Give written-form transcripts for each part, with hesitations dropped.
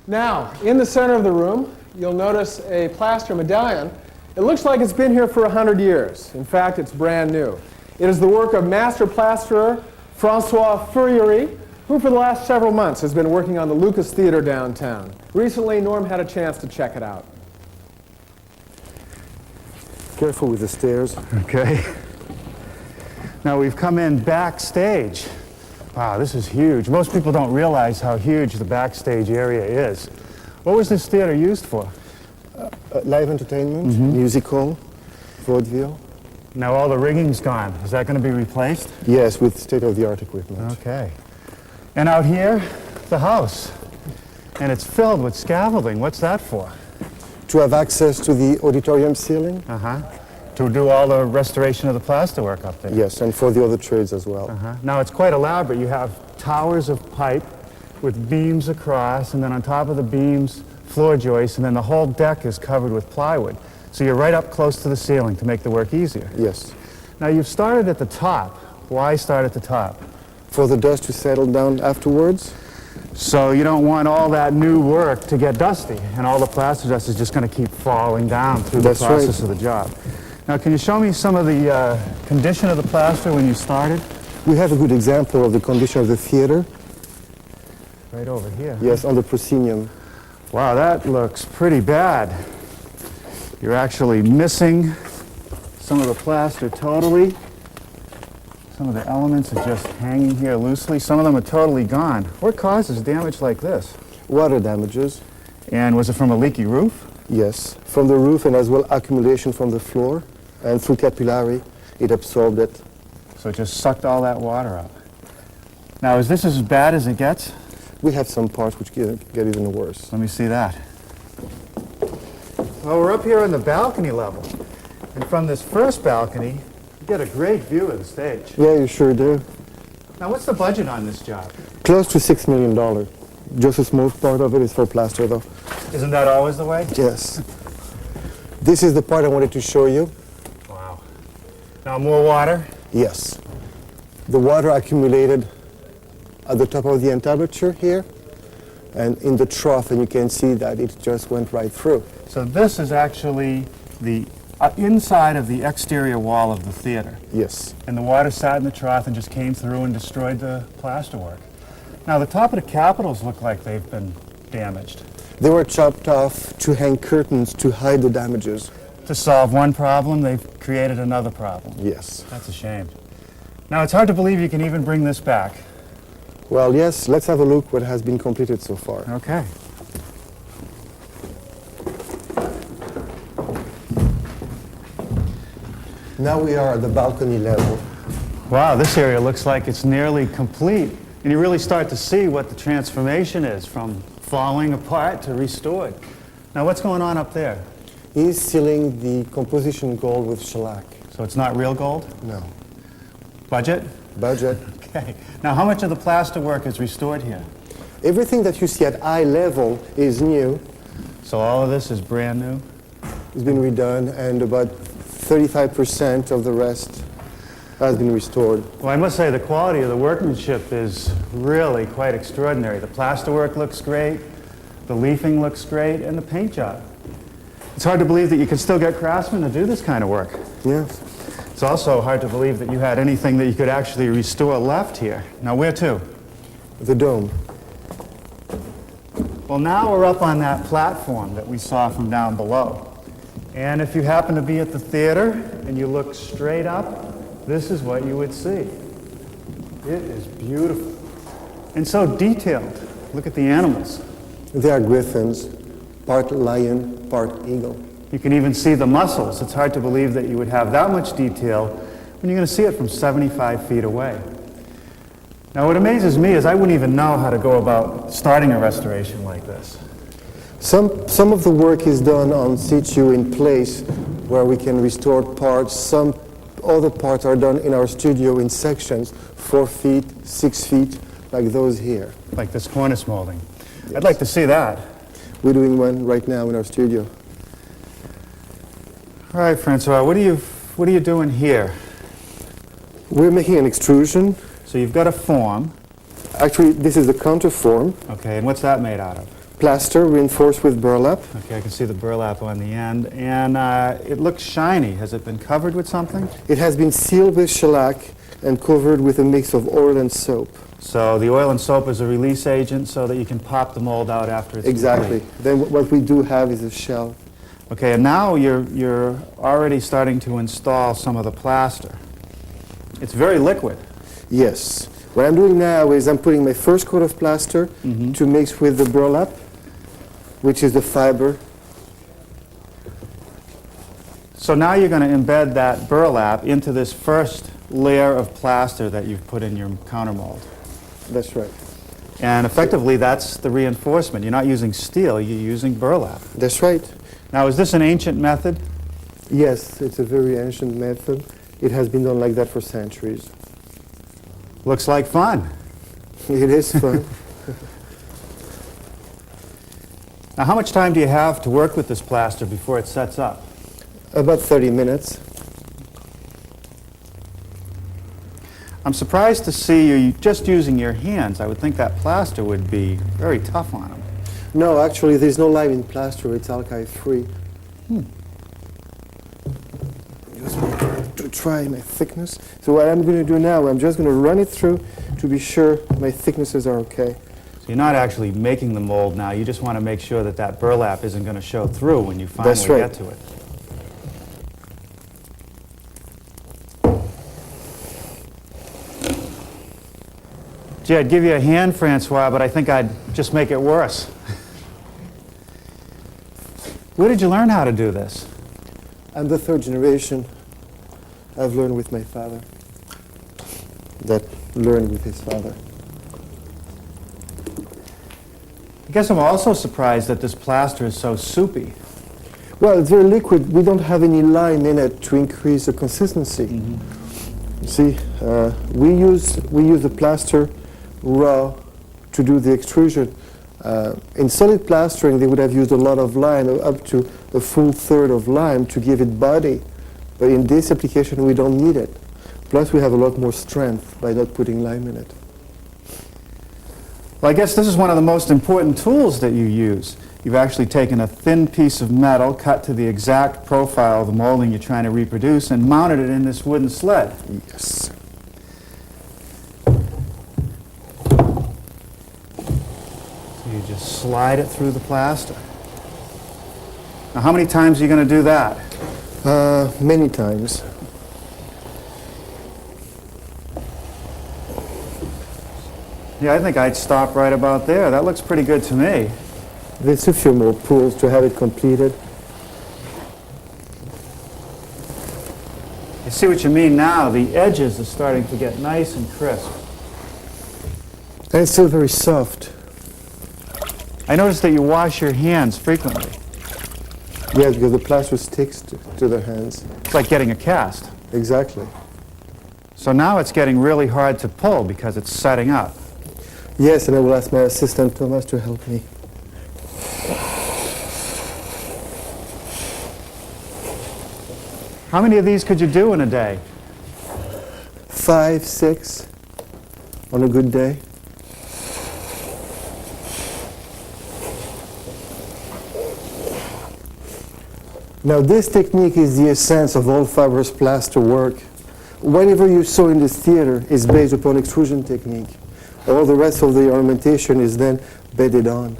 Now, in the center of the room, you'll notice a plaster medallion. It looks like it's been here for 100 years. In fact, it's brand new. It is the work of master plasterer Francois Fouriery, who for the last several months has been working on the Lucas Theater downtown. Recently, Norm had a chance to check it out. Careful with the stairs. Okay. Now we've come in backstage. Wow, this is huge. Most people don't realize how huge the backstage area is. What was this theater used for? Live entertainment, musical, vaudeville. Now all the rigging's gone. Is that going to be replaced? Yes, with state-of-the-art equipment. Okay. And out here, the house. And it's filled with scaffolding. What's that for? To have access to the auditorium ceiling? To do all the restoration of the plasterwork up there? Yes, and for the other trades as well. Now it's quite elaborate. You have towers of pipe with beams across, and then on top of the beams, floor joists, and then the whole deck is covered with plywood. So you're right up close to the ceiling to make the work easier. Yes. Now you've started at the top. Why start at the top? For the dust to settle down afterwards? So you don't want all that new work to get dusty, and all the plaster dust is just going to keep falling down through the process of the job. Now, can you show me some of the condition of the plaster when you started? We have a good example of the condition of the theater. Right over here. Yes, on the proscenium. Wow, that looks pretty bad. You're actually missing some of the plaster totally. Some of the elements are just hanging here loosely. Some of them are totally gone. What causes damage like this? Water damages. And was it from a leaky roof? Yes, from the roof and as well accumulation from the floor. And through capillary, it absorbed it. So it just sucked all that water up. Now, is this as bad as it gets? We have some parts which get even worse. Let me see that. Well, we're up here on the balcony level. And from this first balcony, you get a great view of the stage. Yeah, you sure do. Now, what's the budget on this job? Close to $6 million. Just a small part of it is for plaster, though. Isn't that always the way? Yes. This is the part I wanted to show you. Wow. Now, more water? Yes. The water accumulated at the top of the entablature here and in the trough, and you can see that it just went right through. So this is actually the inside of the exterior wall of the theater. Yes. And the water sat in the trough and just came through and destroyed the plasterwork. Now, the top of the capitals look like they've been damaged. They were chopped off to hang curtains to hide the damages. To solve one problem, they've created another problem. Yes. That's a shame. Now, it's hard to believe you can even bring this back. Well, yes, let's have a look what has been completed so far. Okay. Now we are at the balcony level. Wow, this area looks like it's nearly complete. And you really start to see what the transformation is from falling apart to restored. Now, what's going on up there? He's sealing the composition gold with shellac. So it's not real gold? No. Budget? Budget. Okay. Now, how much of the plaster work is restored here? Everything that you see at eye level is new. So all of this is brand new? It's been redone, and about 35% of the rest has been restored. Well, I must say the quality of the workmanship is really quite extraordinary. The plasterwork looks great, the leafing looks great, and the paint job. It's hard to believe that you can still get craftsmen to do this kind of work. Yes. It's also hard to believe that you had anything that you could actually restore left here. Now, where to? The dome. Well, now we're up on that platform that we saw from down below. And if you happen to be at the theater and you look straight up, this is what you would see. It is beautiful and so detailed. Look at the animals. They are griffins, part lion, part eagle. You can even see the muscles. It's hard to believe that you would have that much detail when you're going to see it from 75 feet away. Now, what amazes me is I wouldn't even know how to go about starting a restoration like this. Some of the work is done on situ in place where we can restore parts. Some other parts are done in our studio in sections, 4 feet, 6 feet, like those here. Like this cornice molding. Yes. I'd like to see that. We're doing one right now in our studio. All right, Francois, what are you doing here? We're making an extrusion. So you've got a form. Actually, this is a counterform. Okay, and what's that made out of? plaster reinforced with burlap. Okay, I can see the burlap on the end. And it looks shiny. Has it been covered with something? It has been sealed with shellac and covered with a mix of oil and soap. So the oil and soap is a release agent so that you can pop the mold out after it's Exactly. complete. Then what we do have is a shell. Okay, and now you're already starting to install some of the plaster. It's very liquid. Yes. What I'm doing now is I'm putting my first coat of plaster to mix with the burlap, which is the fiber. So now you're going to embed that burlap into this first layer of plaster that you've put in your counter mold. That's right. And effectively, that's the reinforcement. You're not using steel, you're using burlap. That's right. Now, is this an ancient method? Yes, it's a very ancient method. It has been done like that for centuries. Looks like fun. It is fun. Now, how much time do you have to work with this plaster before it sets up? About 30 minutes. I'm surprised to see you just using your hands. I would think that plaster would be very tough on them. No, actually, there's no lime in plaster. It's alkali-free. Just want to try my thickness. So what I'm going to do now, I'm just going to run it through to be sure my thicknesses are okay. So you're not actually making the mold now. You just want to make sure that that burlap isn't going to show through when you finally That's right. get to it. Gee, I'd give you a hand, Francois, but I think I'd just make it worse. Where did you learn how to do this? I'm the third generation. I've learned with my father. That learned with his father. I guess I'm also surprised that this plaster is so soupy. Well, it's very liquid. We don't have any lime in it to increase the consistency. You see, we use the plaster raw to do the extrusion. In solid plastering, they would have used a lot of lime, up to a full third of lime to give it body. But in this application, we don't need it. Plus, we have a lot more strength by not putting lime in it. Well, I guess this is one of the most important tools that you use. You've actually taken a thin piece of metal, cut to the exact profile of the molding you're trying to reproduce, and mounted it in this wooden sled. Yes. You just slide it through the plaster. Now, how many times are you going to do that? Many times. Yeah, I think I'd stop right about there. That looks pretty good to me. There's a few more pulls to have it completed. I see what you mean now. The edges are starting to get nice and crisp. And it's still very soft. I noticed that you wash your hands frequently. Yes, because the plaster sticks to the hands. It's like getting a cast. Exactly. So now it's getting really hard to pull because it's setting up. Yes, and I will ask my assistant Thomas to help me. How many of these could you do in a day? 5, 6 on a good day. Now this technique is the essence of all fibrous plaster work. Whatever you saw in this theater is based upon extrusion technique. All the rest of the ornamentation is then bedded on.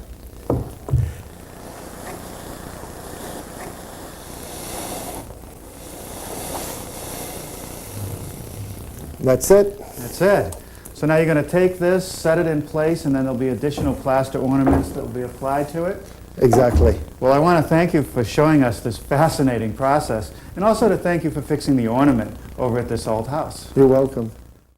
That's it. That's it. So now you're going to take this, set it in place, and then there'll be additional plaster ornaments that will be applied to it. Exactly. Well, I want to thank you for showing us this fascinating process, and also to thank you for fixing the ornament over at this old house. You're welcome.